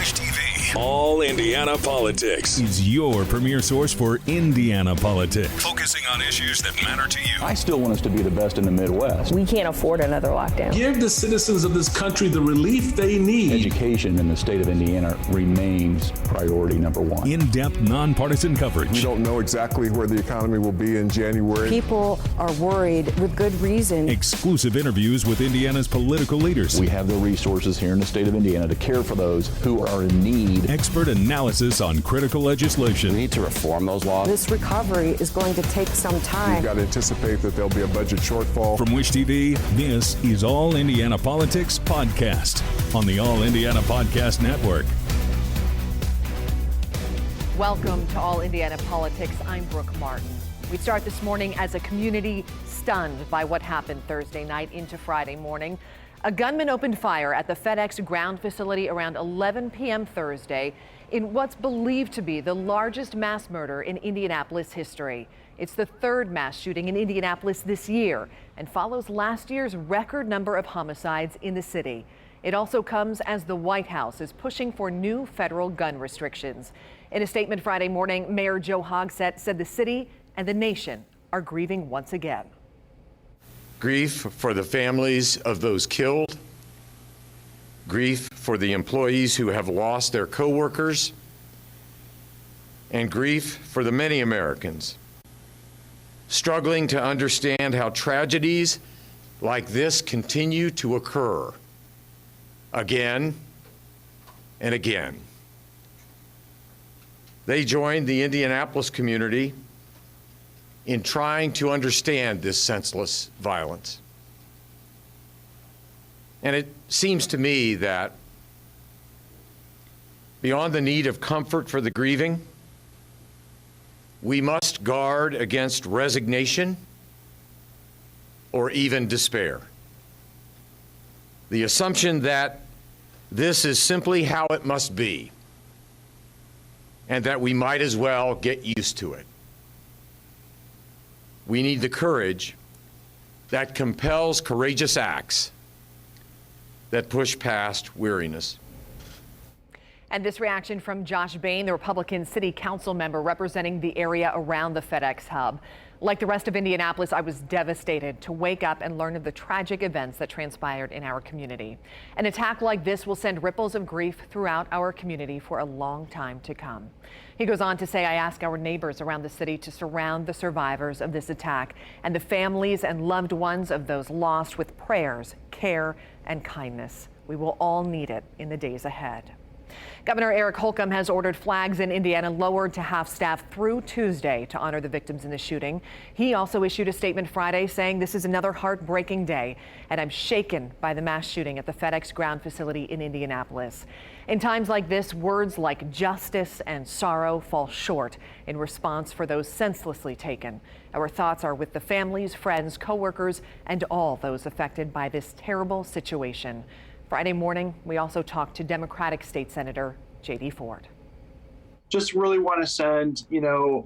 Wish TV. All Indiana Politics is your premier source for Indiana politics. Focusing on issues that matter to you. I still want us to be the best in the Midwest. We can't afford another lockdown. Give the citizens of this country the relief they need. Education in the state of Indiana remains priority number one. In-depth, nonpartisan coverage. We don't know exactly where the economy will be in January. People are worried with good reason. Exclusive interviews with Indiana's political leaders. We have the resources here in the state of Indiana to care for those who are in need. Expert analysis on critical legislation. We need to reform those laws. This recovery is going to take some time. We've got to anticipate that there'll be a budget shortfall. From Wish TV, this is All Indiana Politics Podcast on the All Indiana Podcast Network. Welcome to All Indiana Politics. I'm Brooke Martin. We start this morning as a community stunned by what happened Thursday night into Friday morning. A gunman opened fire at the FedEx ground facility around 11 p.m. Thursday in what's believed to be the largest mass murder in Indianapolis history. It's the third mass shooting in Indianapolis this year and follows last year's record number of homicides in the city. It also comes as the White House is pushing for new federal gun restrictions. In a statement Friday morning, Mayor Joe Hogsett said the city and the nation are grieving once again. Grief for the families of those killed, grief for the employees who have lost their coworkers, and grief for the many Americans struggling to understand how tragedies like this continue to occur again and again. They joined the Indianapolis community in trying to understand this senseless violence. And it seems to me that beyond the need of comfort for the grieving, we must guard against resignation or even despair. The assumption that this is simply how it must be and that we might as well get used to it. We need the courage that compels courageous acts that push past weariness. And this reaction from Josh Bain, the Republican city council member representing the area around the FedEx hub. Like the rest of Indianapolis, I was devastated to wake up and learn of the tragic events that transpired in our community. An attack like this will send ripples of grief throughout our community for a long time to come. He goes on to say, I ask our neighbors around the city to surround the survivors of this attack and the families and loved ones of those lost with prayers, care, and kindness. We will all need it in the days ahead. Governor Eric Holcomb has ordered flags in Indiana lowered to half-staff through Tuesday to honor the victims in the shooting. He also issued a statement Friday saying this is another heartbreaking day, and I'm shaken by the mass shooting at the FedEx ground facility in Indianapolis. In times like this, words like justice and sorrow fall short in response for those senselessly taken. Our thoughts are with the families, friends, coworkers, and all those affected by this terrible situation. Friday morning, we also talked to Democratic State Senator J.D. Ford. Just really want to send,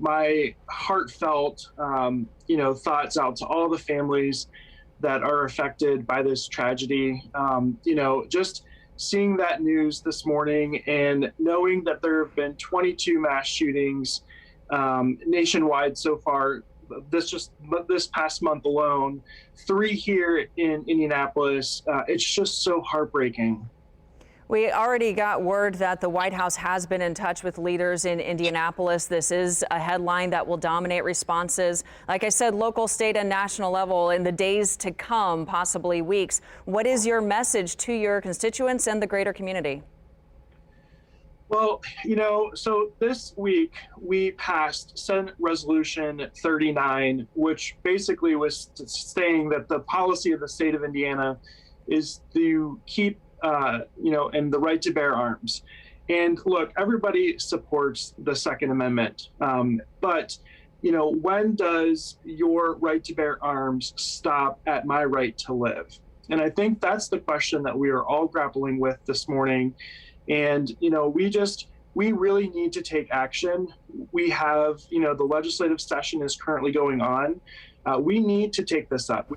my heartfelt, thoughts out to all the families that are affected by this tragedy. Just seeing that news this morning and knowing that there have been 22 mass shootings nationwide so far, this past month alone, 3 here in Indianapolis. It's just so heartbreaking. We already got word that the White House has been in touch with leaders in Indianapolis. This is a headline that will dominate responses, like I said, local, state, and national level in the days to come, possibly weeks. What is your message to your constituents and the greater community? Well, so this week we passed Senate Resolution 39, which basically was saying that the policy of the state of Indiana is to keep, and the right to bear arms. And look, everybody supports the Second Amendment, but when does your right to bear arms stop at my right to live? And I think that's the question that we are all grappling with this morning. And, we really need to take action. We have, the legislative session is currently going on. We need to take this up.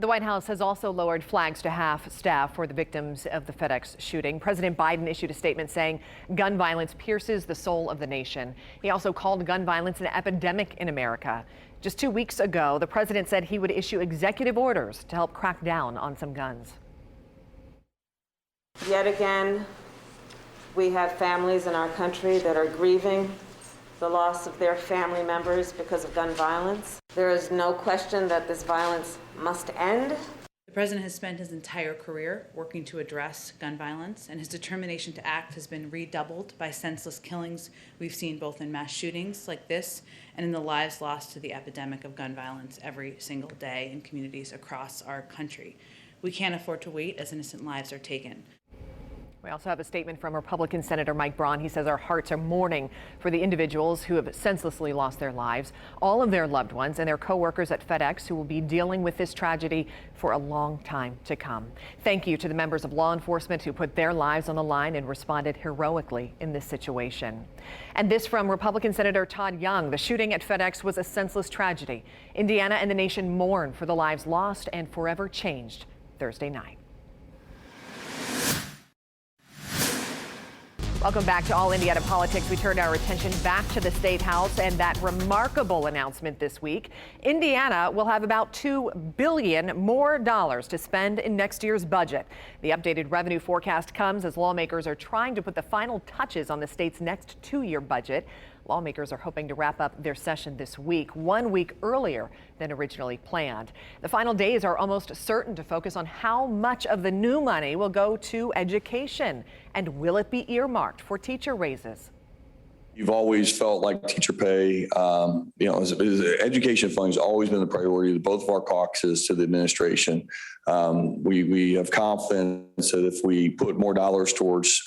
The White House has also lowered flags to half staff for the victims of the FedEx shooting. President Biden issued a statement saying gun violence pierces the soul of the nation. He also called gun violence an epidemic in America. Just 2 weeks ago, the president said he would issue executive orders to help crack down on some guns. Yet again, we have families in our country that are grieving the loss of their family members because of gun violence. There is no question that this violence must end. The president has spent his entire career working to address gun violence, and his determination to act has been redoubled by senseless killings we've seen both in mass shootings like this and in the lives lost to the epidemic of gun violence every single day in communities across our country. We can't afford to wait as innocent lives are taken. We also have a statement from Republican Senator Mike Braun. He says our hearts are mourning for the individuals who have senselessly lost their lives, all of their loved ones and their co-workers at FedEx who will be dealing with this tragedy for a long time to come. Thank you to the members of law enforcement who put their lives on the line and responded heroically in this situation. And this from Republican Senator Todd Young. The shooting at FedEx was a senseless tragedy. Indiana and the nation mourn for the lives lost and forever changed Thursday night. Welcome back to All Indiana Politics. We turn our attention back to the State House and that remarkable announcement this week. Indiana will have about $2 billion more to spend in next year's budget. The updated revenue forecast comes as lawmakers are trying to put the final touches on the state's next two-year budget. Lawmakers are hoping to wrap up their session this week, 1 week earlier than originally planned. The final days are almost certain to focus on how much of the new money will go to education, and will it be earmarked for teacher raises? You've always felt like teacher pay, as education funding has always been the priority of both of our caucuses to the administration. We have confidence that if we put more dollars towards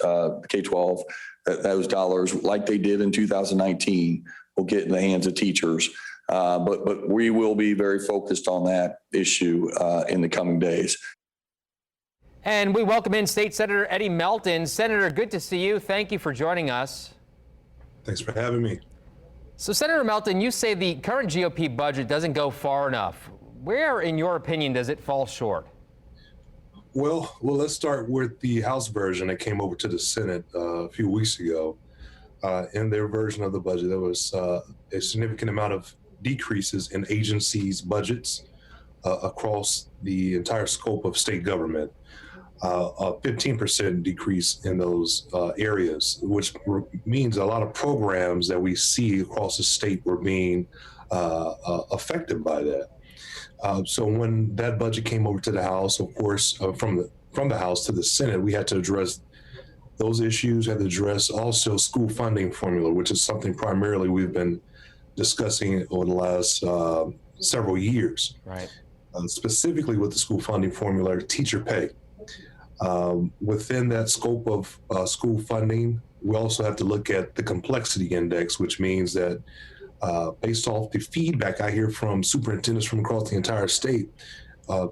K-12, that those dollars, like they did in 2019, will get in the hands of teachers. But we will be very focused on that issue in the coming days. And we welcome in State Senator Eddie Melton. Senator, good to see you. Thank you for joining us. Thanks for having me. So, Senator Melton, you say the current GOP budget doesn't go far enough. Where, in your opinion, does it fall short? Well, let's start with the House version that came over to the Senate a few weeks ago. In their version of the budget, there was a significant amount of decreases in agencies' budgets across the entire scope of state government. A 15% decrease in those areas, which means a lot of programs that we see across the state were being affected by that. So when that budget came over to the House, of course, from the House to the Senate, we had to address those issues, had to address also school funding formula, which is something primarily we've been discussing over the last several years. Right. Specifically with the school funding formula, teacher pay. Within that scope of school funding, we also have to look at the complexity index, which means that based off the feedback I hear from superintendents from across the entire state,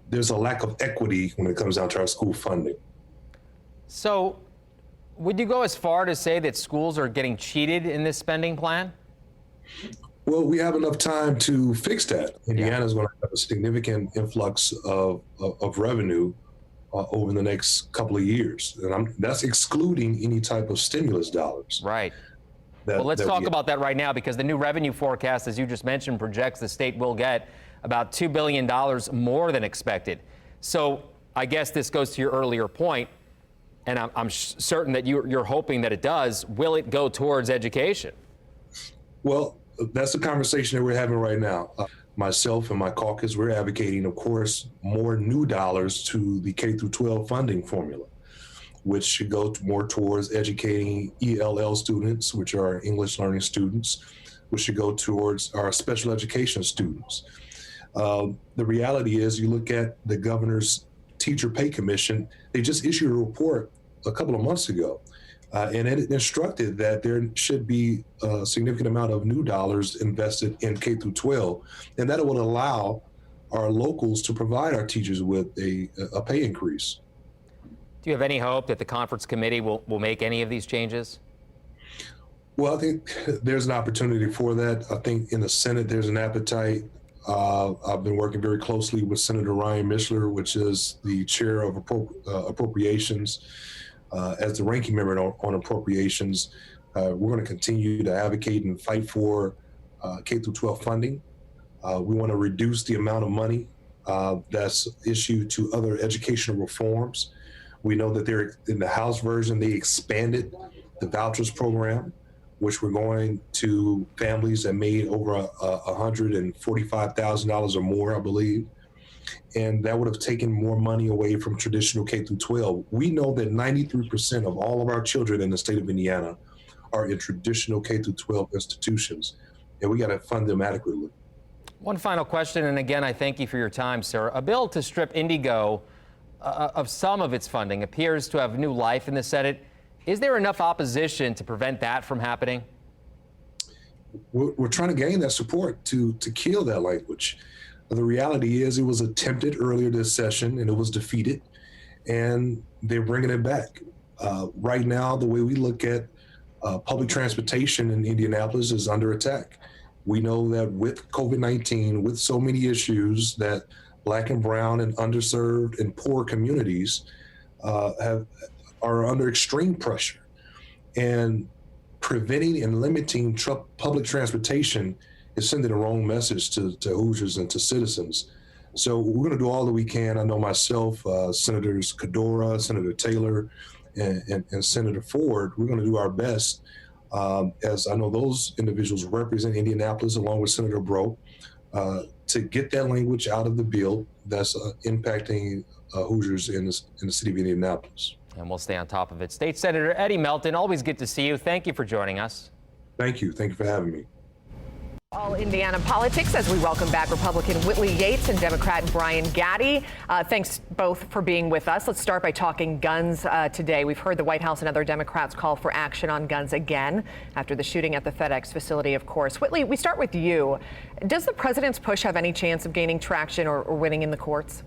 there's a lack of equity when it comes down to our school funding. So would you go as far to say that schools are getting cheated in this spending plan? Well, we have enough time to fix that. Indiana is going to have a significant influx of revenue over the next couple of years. And that's excluding any type of stimulus dollars. Right. Well, let's talk about that right now, because the new revenue forecast, as you just mentioned, projects the state will get about $2 billion more than expected. So I guess this goes to your earlier point, and I'm certain that you're hoping that it does. Will it go towards education? Well, that's the conversation that we're having right now. Myself and my caucus, we're advocating, of course, more new dollars to the K-12 funding formula, which should go more towards educating ELL students, which are English learning students, which should go towards our special education students. The reality is, you look at the governor's teacher pay commission, they just issued a report a couple of months ago, and it instructed that there should be a significant amount of new dollars invested in K-12, and that will allow our locals to provide our teachers with a pay increase. Do you have any hope that the conference committee will make any of these changes? Well, I think there's an opportunity for that. I think in the Senate, there's an appetite I've been working very closely with Senator Ryan Mishler, which is the chair of appropriations, as the ranking member on appropriations. We're going to continue to advocate and fight for K-12 funding. We want to reduce the amount of money that's issued to other educational reforms. We know that they're in the House version, they expanded the vouchers program, which were going to families that made over $145,000 or more, I believe. And that would have taken more money away from traditional K-12. We know that 93% of all of our children in the state of Indiana are in traditional K-12 institutions, and we got to fund them adequately. One final question, and again, I thank you for your time, sir. A bill to strip Indigo of some of its funding appears to have new life in the Senate. Is there enough opposition to prevent that from happening? We're trying to gain that support to kill that language. The reality is it was attempted earlier this session and it was defeated, and they're bringing it back. Right now, the way we look at public transportation in Indianapolis is under attack. We know that with COVID-19, with so many issues that Black and brown and underserved and poor communities are under extreme pressure, and preventing and limiting public transportation is sending the wrong message to Hoosiers and to citizens. So we're going to do all that we can. I know myself, Senators Cadora, Senator Taylor, and Senator Ford, we're going to do our best, as I know those individuals represent Indianapolis along with Senator Bro, to get that language out of the bill that's impacting Hoosiers in the city of Indianapolis. And we'll stay on top of it. State Senator Eddie Melton, always good to see you. Thank you for joining us. Thank you. Thank you for having me. All Indiana politics as we welcome back Republican Whitley Yates and Democrat Brian Gaddy. Thanks both for being with us. Let's start by talking guns today. We've heard the White House and other Democrats call for action on guns again after the shooting at the FedEx facility, of course. Whitley, we start with you. Does the president's push have any chance of gaining traction or winning in the courts?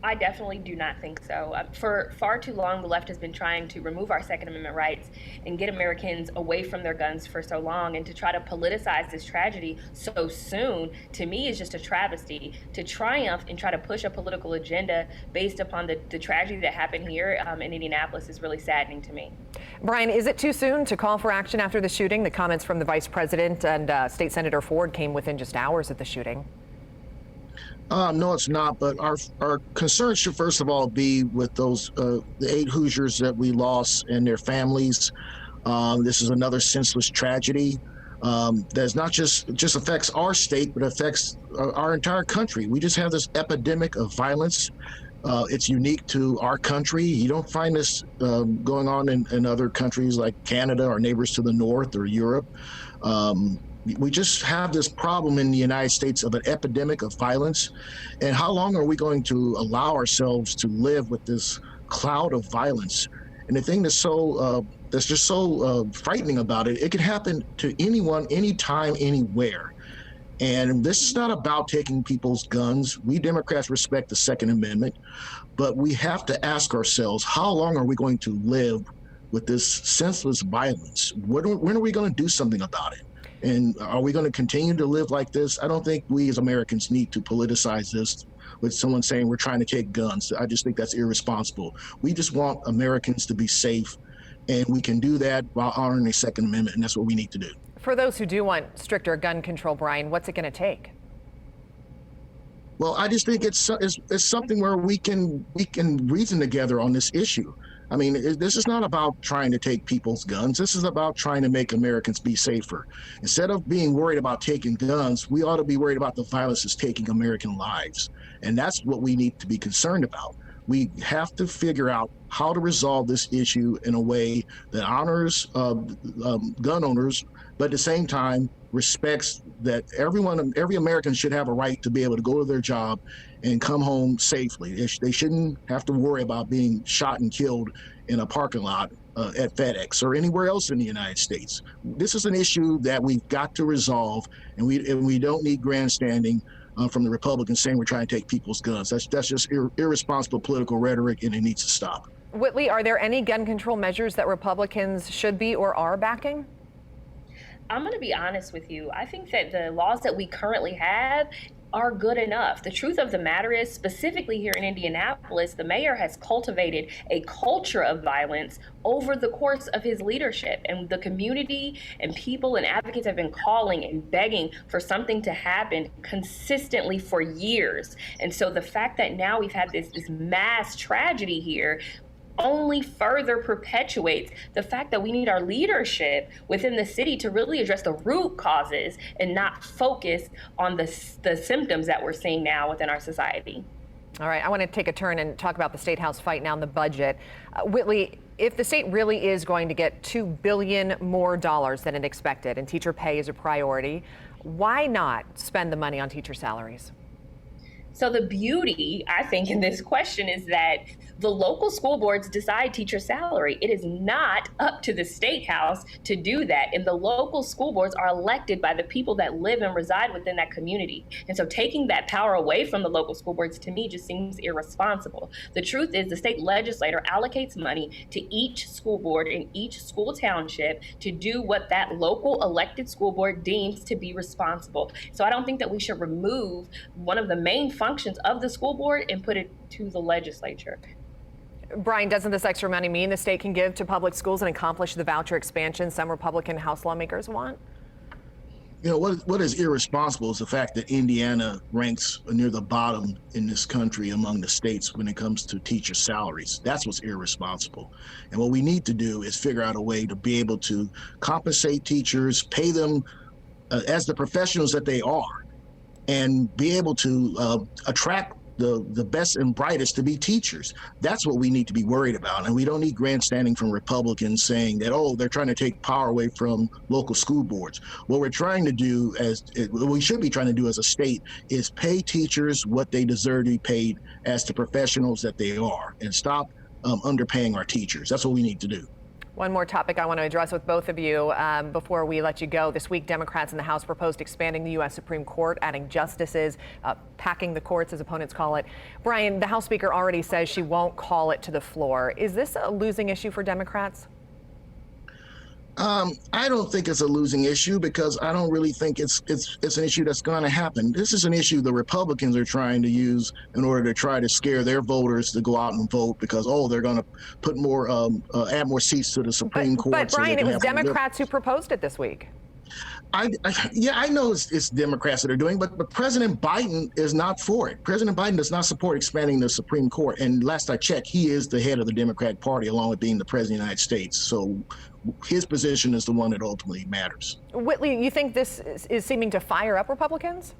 I definitely do not think so. For far too long, the left has been trying to remove our Second Amendment rights and get Americans away from their guns for so long, and to try to politicize this tragedy so soon, to me, is just a travesty. To triumph and try to push a political agenda based upon the tragedy that happened here in Indianapolis is really saddening to me. Brian, is it too soon to call for action after the shooting? The comments from the Vice President and State Senator Ford came within just hours of the shooting. No, it's not. But our concern should first of all be with those the 8 Hoosiers that we lost and their families. This is another senseless tragedy that's not just affects our state, but affects our entire country. We just have this epidemic of violence. It's unique to our country. You don't find this going on in other countries like Canada, our neighbors to the north, or Europe. We just have this problem in the United States of an epidemic of violence. And how long are we going to allow ourselves to live with this cloud of violence? And the thing that's just so frightening about it, it can happen to anyone, anytime, anywhere. And this is not about taking people's guns. We Democrats respect the Second Amendment, but we have to ask ourselves, how long are we going to live with this senseless violence? When are we going to do something about it? And are we going to continue to live like this? I don't think we as Americans need to politicize this with someone saying we're trying to take guns. I just think that's irresponsible. We just want Americans to be safe, and we can do that while honoring the Second Amendment, and that's what we need to do. For those who do want stricter gun control, Brian, what's it going to take? Well, I just think it's something where we can reason together on this issue. I mean, this is not about trying to take people's guns. This is about trying to make Americans be safer. Instead of being worried about taking guns, we ought to be worried about the violence that's taking American lives. And that's what we need to be concerned about. We have to figure out how to resolve this issue in a way that honors gun owners, but at the same time respects that every American should have a right to be able to go to their job and come home safely. They shouldn't have to worry about being shot and killed in a parking lot at FedEx or anywhere else in the United States. This is an issue that we've got to resolve, and we don't need grandstanding from the Republicans saying we're trying to take people's guns. That's just irresponsible political rhetoric, and it needs to stop. Whitley, are there any gun control measures that Republicans should be or are backing? I'm going to be honest with you. I think that the laws that we currently have are good enough. The truth of the matter is, specifically here in Indianapolis, the mayor has cultivated a culture of violence over the course of his leadership. And the community and people and advocates have been calling and begging for something to happen consistently for years. And so the fact that now we've had this mass tragedy here only further perpetuates the fact that we need our leadership within the city to really address the root causes and not focus on the symptoms that we're seeing now within our society. All right, I want to take a turn and talk about the State House fight now in the budget. Whitley, if the state really is going to get $2 billion more than it expected and teacher pay is a priority, why not spend the money on teacher salaries? So the beauty, I think, in this question is that the local school boards decide teacher salary. It is not up to the State House to do that. And the local school boards are elected by the people that live and reside within that community. And so taking that power away from the local school boards, to me, just seems irresponsible. The truth is the state legislator allocates money to each school board in each school township to do what that local elected school board deems to be responsible. So I don't think that we should remove one of the main functions of the school board and put it to the legislature. Brian, doesn't this extra money mean the state can give to public schools and accomplish the voucher expansion some Republican House lawmakers want? You know, what is irresponsible is the fact that Indiana ranks near the bottom in this country among the states when it comes to teacher salaries. That's what's irresponsible. And what we need to do is figure out a way to be able to compensate teachers, pay them as the professionals that they are, and be able to attract the best and brightest to be teachers. That's what we need to be worried about. And we don't need grandstanding from Republicans saying that, oh, they're trying to take power away from local school boards. What we're trying to do, what we should be trying to do as a state, is pay teachers what they deserve to be paid as the professionals that they are, and stop underpaying our teachers. That's what we need to do. One more topic I want to address with both of you before we let you go. This week, Democrats in the House proposed expanding the U.S. Supreme Court, adding justices, packing the courts, as opponents call it. Brian, the House Speaker already says she won't call it to the floor. Is this a losing issue for Democrats? I don't think it's a losing issue, because I don't really think it's an issue that's going to happen. This is an issue the Republicans are trying to use in order to try to scare their voters to go out and vote, because, oh, they're going to put more, add more seats to the Supreme Court. But Brian, it was Democrats who proposed it this week. I know it's Democrats that are doing, but President Biden is not for it. President Biden does not support expanding the Supreme Court. And last I checked, he is the head of the Democratic Party, along with being the President of the United States. So his position is the one that ultimately matters. Whitley, you think this is seeming to fire up Republicans?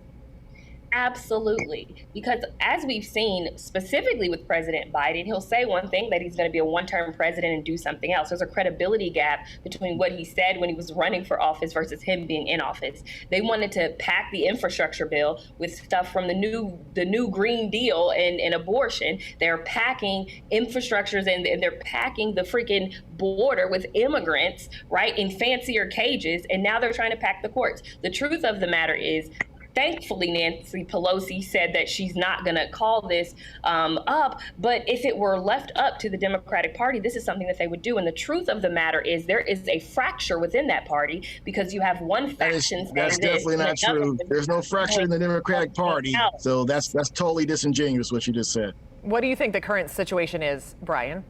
Absolutely. Because as we've seen, specifically with President Biden, he'll say one thing, that he's going to be a one-term president, and do something else. There's a credibility gap between what he said when he was running for office versus him being in office. They wanted to pack the infrastructure bill with stuff from the new Green Deal and abortion. They're packing infrastructures and they're packing the freaking border with immigrants, right, in fancier cages. And now they're trying to pack the courts. The truth of the matter is, thankfully, Nancy Pelosi said that she's not going to call this up. But if it were left up to the Democratic Party, this is something that they would do. And the truth of the matter is, there is a fracture within that party, because you have one faction. That's definitely not true. There's no fracture in the Democratic Party. So that's totally disingenuous what you just said. What do you think the current situation is, Brian?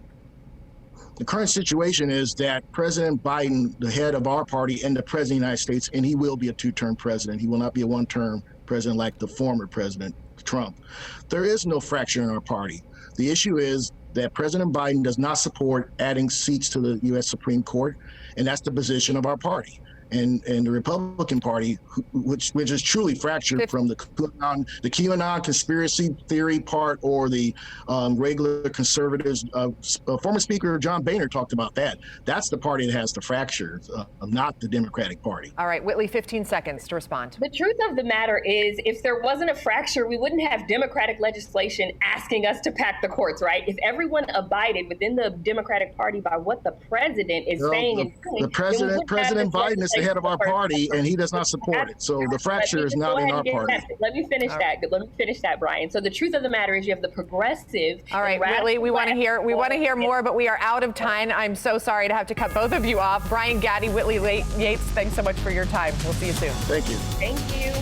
The current situation is that President Biden, the head of our party, and the President of the United States, and he will be a two-term president. He will not be a one-term president like the former President Trump. There is no fracture in our party. The issue is that President Biden does not support adding seats to the U.S. Supreme Court, and that's the position of our party. And the Republican Party, which is truly fractured from the QAnon conspiracy theory part, or the regular conservatives. Former Speaker John Boehner talked about that. That's the party that has the fracture, not the Democratic Party. All right, Whitley, 15 seconds to respond. The truth of the matter is, if there wasn't a fracture, we wouldn't have Democratic legislation asking us to pack the courts, right? If everyone abided within the Democratic Party by what the president is saying and doing, President Biden is the head of our party, and he does not support it. So the fracture is not in our party. Let me finish that, Brian. So the truth of the matter is, you have the progressive. All right, Whitley, we want to hear more, but we are out of time. I'm so sorry to have to cut both of you off. Brian Gaddy, Whitley Yates, thanks so much for your time. We'll see you soon. Thank you. Thank you.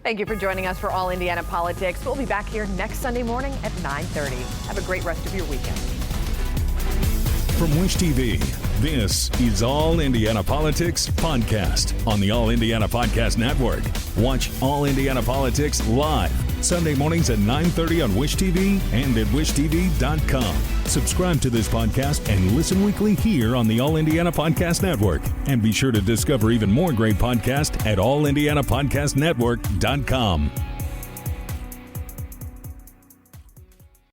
Thank you for joining us for All Indiana Politics. We'll be back here next Sunday morning at 9:30. Have a great rest of your weekend. From Wish TV, this is All Indiana Politics Podcast on the All Indiana Podcast Network. Watch All Indiana Politics live Sunday mornings at 9:30 on Wish TV and at wishtv.com. Subscribe to this podcast and listen weekly here on the All Indiana Podcast Network. And be sure to discover even more great podcasts at allindianapodcastnetwork.com.